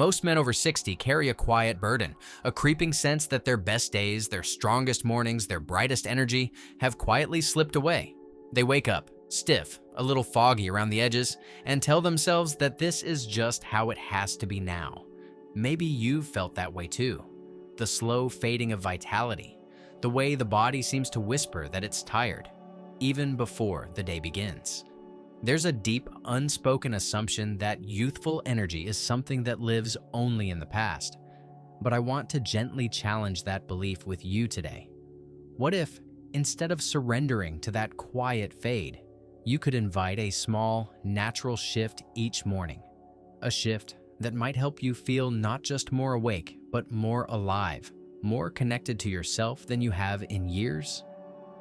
Most men over 60 carry a quiet burden, a creeping sense that their best days, their strongest mornings, their brightest energy have quietly slipped away. They wake up, stiff, a little foggy around the edges, and tell themselves that this is just how it has to be now. Maybe you've felt that way too. The slow fading of vitality, the way the body seems to whisper that it's tired, even before the day begins. There's a deep, unspoken assumption that youthful energy is something that lives only in the past. But I want to gently challenge that belief with you today. What if, instead of surrendering to that quiet fade, you could invite a small, natural shift each morning? A shift that might help you feel not just more awake, but more alive, more connected to yourself than you have in years?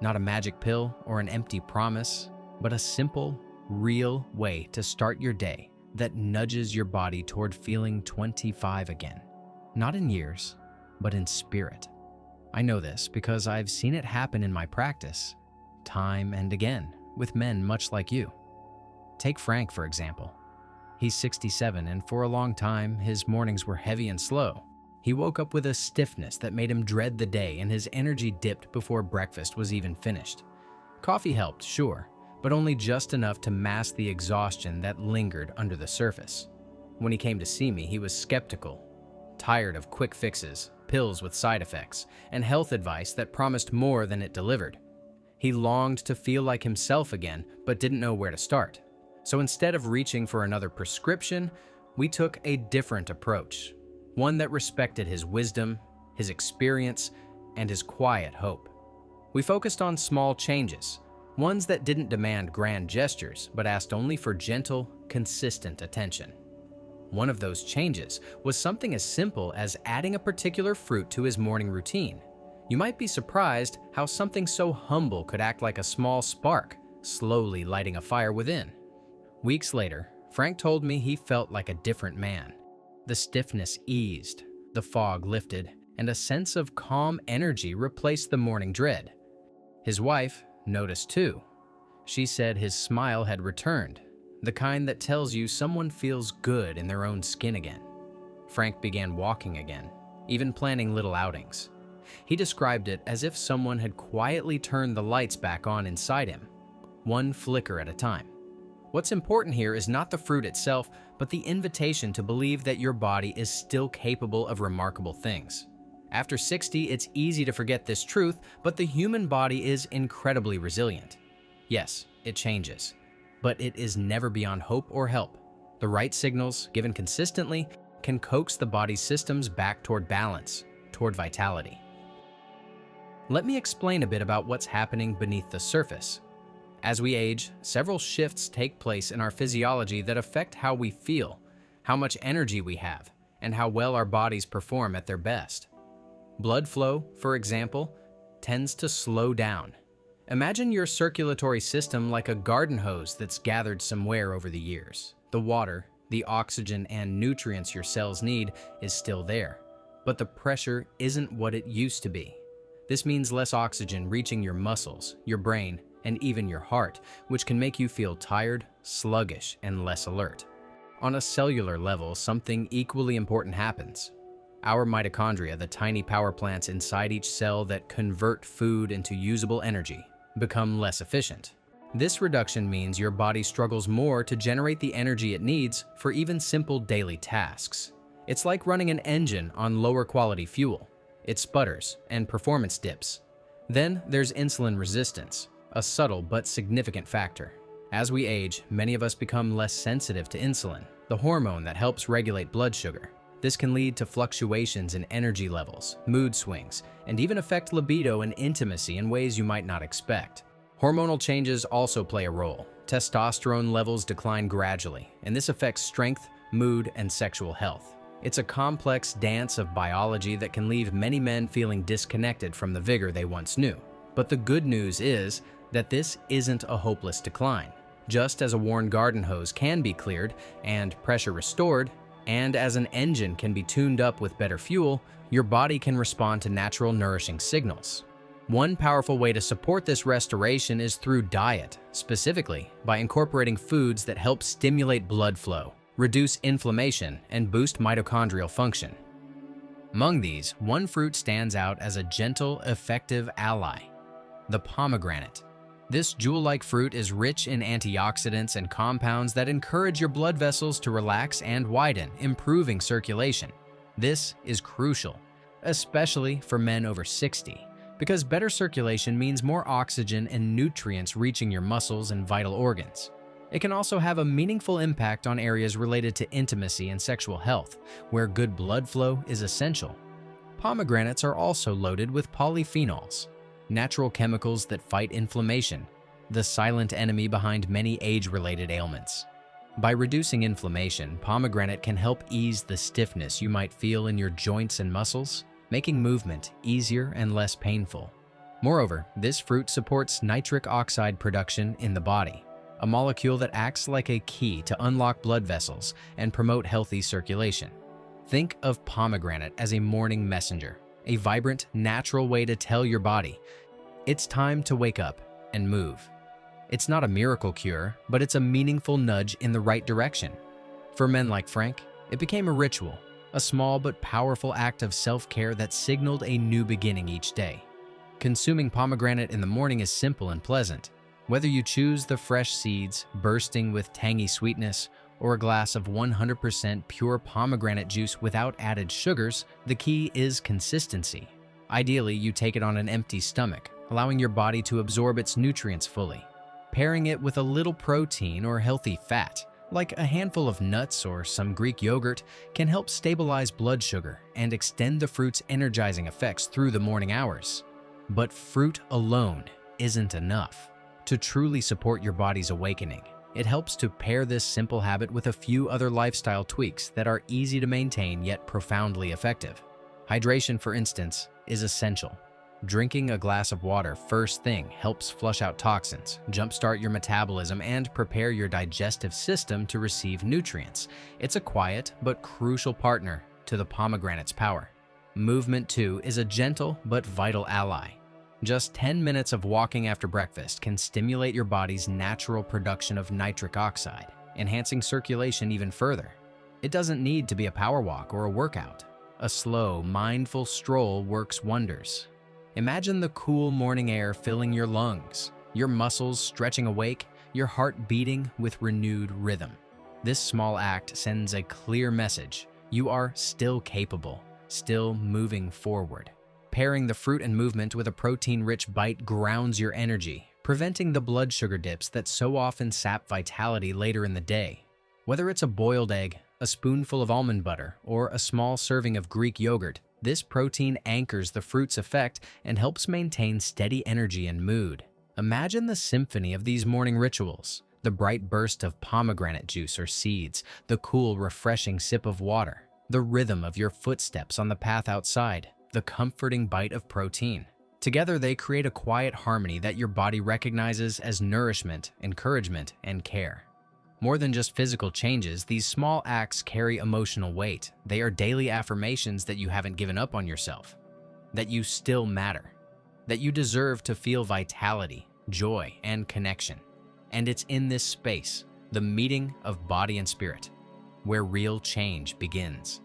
Not a magic pill or an empty promise, but a simple, real way to start your day that nudges your body toward feeling 25 again. Not in years, but in spirit. I know this because I've seen it happen in my practice, time and again, with men much like you. Take Frank, for example. He's 67, and for a long time, his mornings were heavy and slow. He woke up with a stiffness that made him dread the day, and his energy dipped before breakfast was even finished. Coffee helped, sure, but only just enough to mask the exhaustion that lingered under the surface. When he came to see me, he was skeptical, tired of quick fixes, pills with side effects, and health advice that promised more than it delivered. He longed to feel like himself again, but didn't know where to start. So instead of reaching for another prescription, we took a different approach, one that respected his wisdom, his experience, and his quiet hope. We focused on small changes, ones that didn't demand grand gestures, but asked only for gentle, consistent attention. One of those changes was something as simple as adding a particular fruit to his morning routine. You might be surprised how something so humble could act like a small spark, slowly lighting a fire within. Weeks later, Frank told me he felt like a different man. The stiffness eased, the fog lifted, and a sense of calm energy replaced the morning dread. His wife noticed too. She said his smile had returned, the kind that tells you someone feels good in their own skin again. Frank began walking again, even planning little outings. He described it as if someone had quietly turned the lights back on inside him, one flicker at a time. What's important here is not the fruit itself, but the invitation to believe that your body is still capable of remarkable things. After 60, it's easy to forget this truth, but the human body is incredibly resilient. Yes, it changes, but it is never beyond hope or help. The right signals, given consistently, can coax the body's systems back toward balance, toward vitality. Let me explain a bit about what's happening beneath the surface. As we age, several shifts take place in our physiology that affect how we feel, how much energy we have, and how well our bodies perform at their best. Blood flow, for example, tends to slow down. Imagine your circulatory system like a garden hose that's gathered some wear over the years. The water, the oxygen, and nutrients your cells need is still there, but the pressure isn't what it used to be. This means less oxygen reaching your muscles, your brain, and even your heart, which can make you feel tired, sluggish, and less alert. On a cellular level, something equally important happens. Our mitochondria, the tiny power plants inside each cell that convert food into usable energy, become less efficient. This reduction means your body struggles more to generate the energy it needs for even simple daily tasks. It's like running an engine on lower quality fuel. It sputters and performance dips. Then there's insulin resistance, a subtle but significant factor. As we age, many of us become less sensitive to insulin, the hormone that helps regulate blood sugar. This can lead to fluctuations in energy levels, mood swings, and even affect libido and intimacy in ways you might not expect. Hormonal changes also play a role. Testosterone levels decline gradually, and this affects strength, mood, and sexual health. It's a complex dance of biology that can leave many men feeling disconnected from the vigor they once knew. But the good news is that this isn't a hopeless decline. Just as a worn garden hose can be cleared and pressure restored, and as an engine can be tuned up with better fuel, your body can respond to natural nourishing signals. One powerful way to support this restoration is through diet, specifically by incorporating foods that help stimulate blood flow, reduce inflammation, and boost mitochondrial function. Among these, one fruit stands out as a gentle, effective ally: the pomegranate. This jewel-like fruit is rich in antioxidants and compounds that encourage your blood vessels to relax and widen, improving circulation. This is crucial, especially for men over 60, because better circulation means more oxygen and nutrients reaching your muscles and vital organs. It can also have a meaningful impact on areas related to intimacy and sexual health, where good blood flow is essential. Pomegranates are also loaded with polyphenols, natural chemicals that fight inflammation, the silent enemy behind many age-related ailments. By reducing inflammation, pomegranate can help ease the stiffness you might feel in your joints and muscles, making movement easier and less painful. Moreover, this fruit supports nitric oxide production in the body, a molecule that acts like a key to unlock blood vessels and promote healthy circulation. Think of pomegranate as a morning messenger, a vibrant, natural way to tell your body, it's time to wake up and move. It's not a miracle cure, but it's a meaningful nudge in the right direction. For men like Frank, it became a ritual, a small but powerful act of self-care that signaled a new beginning each day. Consuming pomegranate in the morning is simple and pleasant. Whether you choose the fresh seeds, bursting with tangy sweetness, or a glass of 100% pure pomegranate juice without added sugars, the key is consistency. Ideally, you take it on an empty stomach, allowing your body to absorb its nutrients fully. Pairing it with a little protein or healthy fat, like a handful of nuts or some Greek yogurt, can help stabilize blood sugar and extend the fruit's energizing effects through the morning hours. But fruit alone isn't enough. To truly support your body's awakening, it helps to pair this simple habit with a few other lifestyle tweaks that are easy to maintain yet profoundly effective. Hydration, for instance, is essential. Drinking a glass of water first thing helps flush out toxins, jumpstart your metabolism, and prepare your digestive system to receive nutrients. It's a quiet but crucial partner to the pomegranate's power. Movement, too, is a gentle but vital ally. Just 10 minutes of walking after breakfast can stimulate your body's natural production of nitric oxide, enhancing circulation even further. It doesn't need to be a power walk or a workout. A slow, mindful stroll works wonders. Imagine the cool morning air filling your lungs, your muscles stretching awake, your heart beating with renewed rhythm. This small act sends a clear message: you are still capable, still moving forward. Pairing the fruit and movement with a protein-rich bite grounds your energy, preventing the blood sugar dips that so often sap vitality later in the day. Whether it's a boiled egg, a spoonful of almond butter, or a small serving of Greek yogurt, this protein anchors the fruit's effect and helps maintain steady energy and mood. Imagine the symphony of these morning rituals: the bright burst of pomegranate juice or seeds, the cool, refreshing sip of water, the rhythm of your footsteps on the path outside, the comforting bite of protein. Together, they create a quiet harmony that your body recognizes as nourishment, encouragement, and care. More than just physical changes, these small acts carry emotional weight. They are daily affirmations that you haven't given up on yourself, that you still matter, that you deserve to feel vitality, joy, and connection. And it's in this space, the meeting of body and spirit, where real change begins.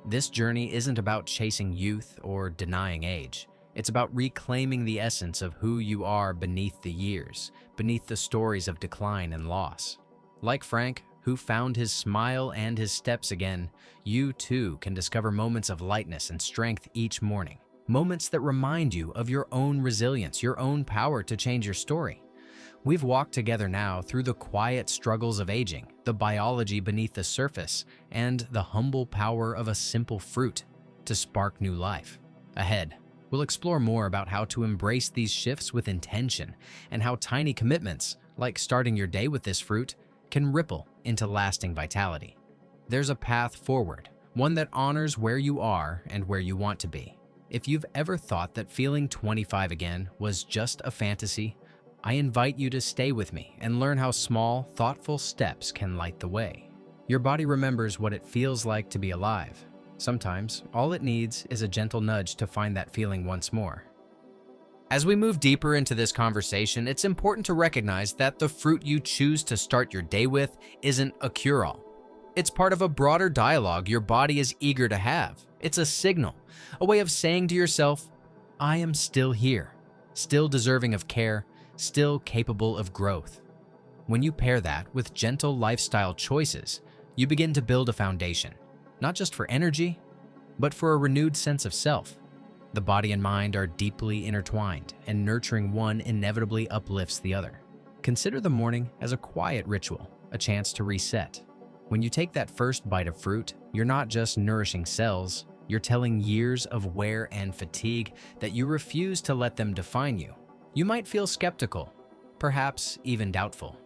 This journey isn't about chasing youth or denying age. It's about reclaiming the essence of who you are beneath the years, beneath the stories of decline and loss. Like Frank, who found his smile and his steps again, you too can discover moments of lightness and strength each morning. Moments that remind you of your own resilience, your own power to change your story. We've walked together now through the quiet struggles of aging, the biology beneath the surface, and the humble power of a simple fruit to spark new life. Ahead, we'll explore more about how to embrace these shifts with intention and how tiny commitments, like starting your day with this fruit, can ripple into lasting vitality. There's a path forward, one that honors where you are and where you want to be. If you've ever thought that feeling 25 again was just a fantasy, I invite you to stay with me and learn how small, thoughtful steps can light the way. Your body remembers what it feels like to be alive. Sometimes, all it needs is a gentle nudge to find that feeling once more. As we move deeper into this conversation, it's important to recognize that the fruit you choose to start your day with isn't a cure-all. It's part of a broader dialogue your body is eager to have. It's a signal, a way of saying to yourself, I am still here, still deserving of care, still capable of growth. When you pair that with gentle lifestyle choices, you begin to build a foundation, not just for energy, but for a renewed sense of self. The body and mind are deeply intertwined, and nurturing one inevitably uplifts the other. Consider the morning as a quiet ritual, a chance to reset. When you take that first bite of fruit, you're not just nourishing cells, you're telling years of wear and fatigue that you refuse to let them define you. You might feel skeptical, perhaps even doubtful.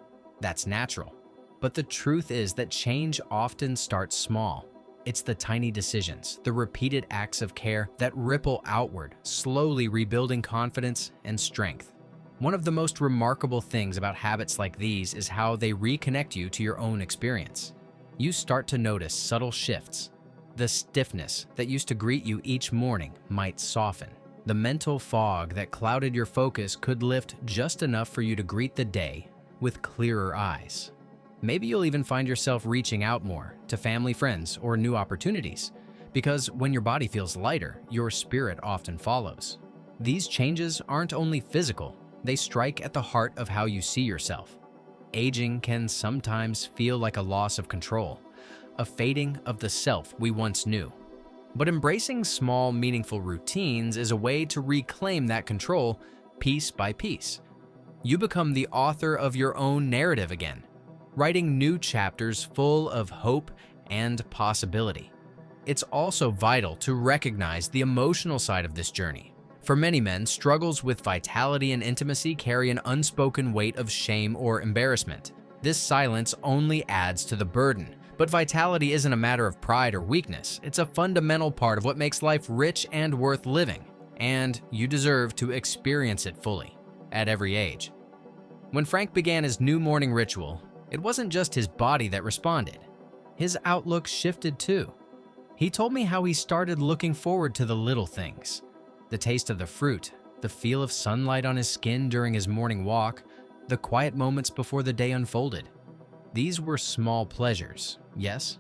That's natural. But the truth is that change often starts small. It's the tiny decisions, the repeated acts of care that ripple outward, slowly rebuilding confidence and strength. One of the most remarkable things about habits like these is how they reconnect you to your own experience. You start to notice subtle shifts. The stiffness that used to greet you each morning might soften. The mental fog that clouded your focus could lift just enough for you to greet the day with clearer eyes. Maybe you'll even find yourself reaching out more to family, friends, or new opportunities, because when your body feels lighter, your spirit often follows. These changes aren't only physical, they strike at the heart of how you see yourself. Aging can sometimes feel like a loss of control, a fading of the self we once knew. But embracing small, meaningful routines is a way to reclaim that control piece by piece. You become the author of your own narrative again, writing new chapters full of hope and possibility. It's also vital to recognize the emotional side of this journey. For many men, struggles with vitality and intimacy carry an unspoken weight of shame or embarrassment. This silence only adds to the burden. But vitality isn't a matter of pride or weakness. It's a fundamental part of what makes life rich and worth living. And you deserve to experience it fully, at every age. When Frank began his new morning ritual, it wasn't just his body that responded. His outlook shifted too. He told me how he started looking forward to the little things. The taste of the fruit, the feel of sunlight on his skin during his morning walk, the quiet moments before the day unfolded. These were small pleasures, yes,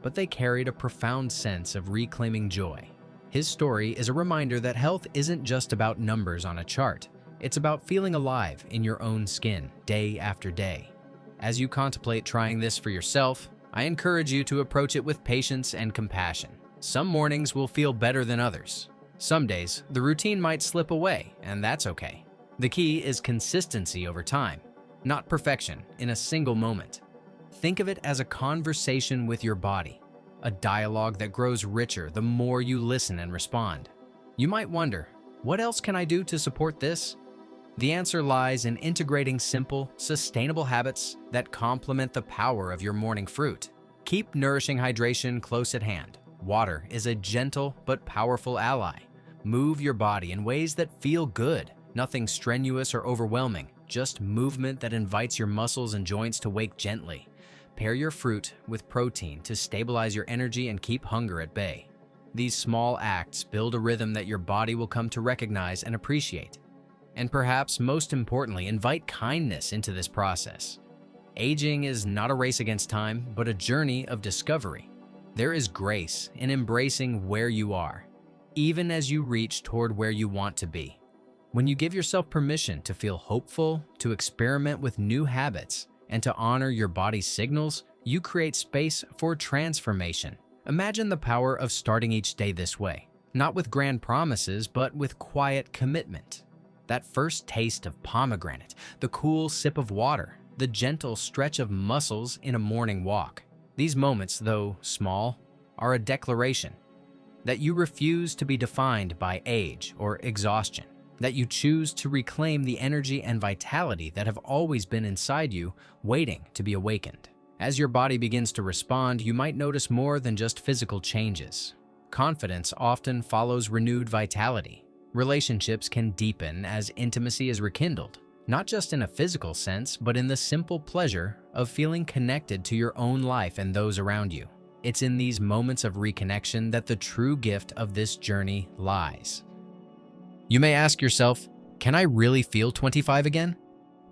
but they carried a profound sense of reclaiming joy. His story is a reminder that health isn't just about numbers on a chart. It's about feeling alive in your own skin, day after day. As you contemplate trying this for yourself, I encourage you to approach it with patience and compassion. Some mornings will feel better than others. Some days, the routine might slip away, and that's okay. The key is consistency over time, not perfection in a single moment. Think of it as a conversation with your body, a dialogue that grows richer the more you listen and respond. You might wonder, what else can I do to support this? The answer lies in integrating simple, sustainable habits that complement the power of your morning fruit. Keep nourishing hydration close at hand. Water is a gentle but powerful ally. Move your body in ways that feel good, nothing strenuous or overwhelming, just movement that invites your muscles and joints to wake gently. Pair your fruit with protein to stabilize your energy and keep hunger at bay. These small acts build a rhythm that your body will come to recognize and appreciate. And perhaps most importantly, invite kindness into this process. Aging is not a race against time, but a journey of discovery. There is grace in embracing where you are, even as you reach toward where you want to be. When you give yourself permission to feel hopeful, to experiment with new habits, and to honor your body's signals, you create space for transformation. Imagine the power of starting each day this way, not with grand promises, but with quiet commitment. That first taste of pomegranate, the cool sip of water, the gentle stretch of muscles in a morning walk. These moments, though small, are a declaration that you refuse to be defined by age or exhaustion, that you choose to reclaim the energy and vitality that have always been inside you, waiting to be awakened. As your body begins to respond, you might notice more than just physical changes. Confidence often follows renewed vitality. Relationships can deepen as intimacy is rekindled, not just in a physical sense, but in the simple pleasure of feeling connected to your own life and those around you. It's in these moments of reconnection that the true gift of this journey lies. You may ask yourself, can I really feel 25 again?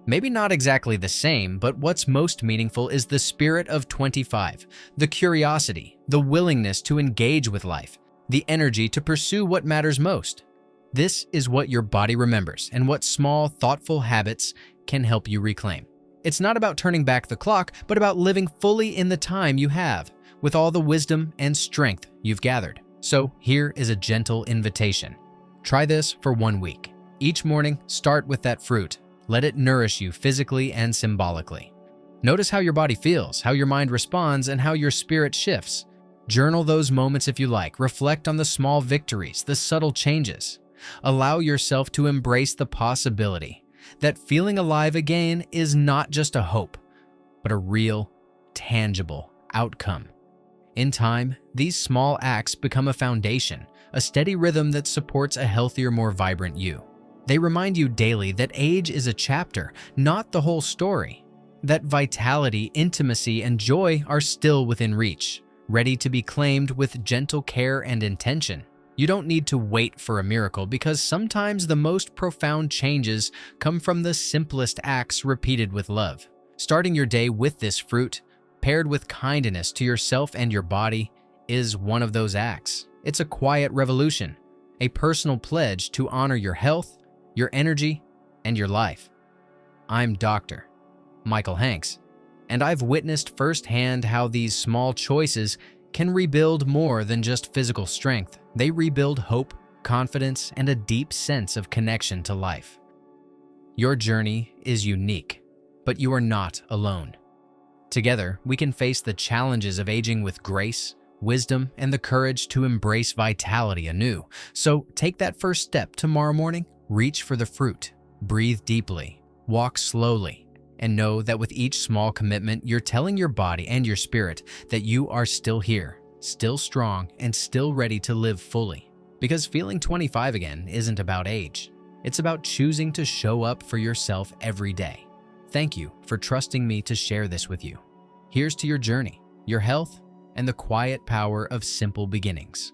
Maybe not exactly the same, but what's most meaningful is the spirit of 25, the curiosity, the willingness to engage with life, the energy to pursue what matters most. This is what your body remembers and what small, thoughtful habits can help you reclaim. It's not about turning back the clock, but about living fully in the time you have, with all the wisdom and strength you've gathered. So here is a gentle invitation. Try this for 1 week. Each morning, start with that fruit. Let it nourish you physically and symbolically. Notice how your body feels, how your mind responds, and how your spirit shifts. Journal those moments if you like. Reflect on the small victories, the subtle changes. Allow yourself to embrace the possibility that feeling alive again is not just a hope, but a real, tangible outcome. In time, these small acts become a foundation, a steady rhythm that supports a healthier, more vibrant you. They remind you daily that age is a chapter, not the whole story. That vitality, intimacy, and joy are still within reach, ready to be claimed with gentle care and intention. You don't need to wait for a miracle, because sometimes the most profound changes come from the simplest acts repeated with love. Starting your day with this fruit, paired with kindness to yourself and your body, is one of those acts. It's a quiet revolution, a personal pledge to honor your health, your energy, and your life. I'm Dr. Michael Hanks, and I've witnessed firsthand how these small choices can rebuild more than just physical strength. They rebuild hope, confidence, and a deep sense of connection to life. Your journey is unique, but you are not alone. Together, we can face the challenges of aging with grace, wisdom, and the courage to embrace vitality anew. So take that first step tomorrow morning. Reach for the fruit, breathe deeply, walk slowly, and know that with each small commitment, you're telling your body and your spirit that you are still here, still strong, and still ready to live fully. Because feeling 25 again isn't about age. It's about choosing to show up for yourself every day. Thank you for trusting me to share this with you. Here's to your journey, your health, and the quiet power of simple beginnings.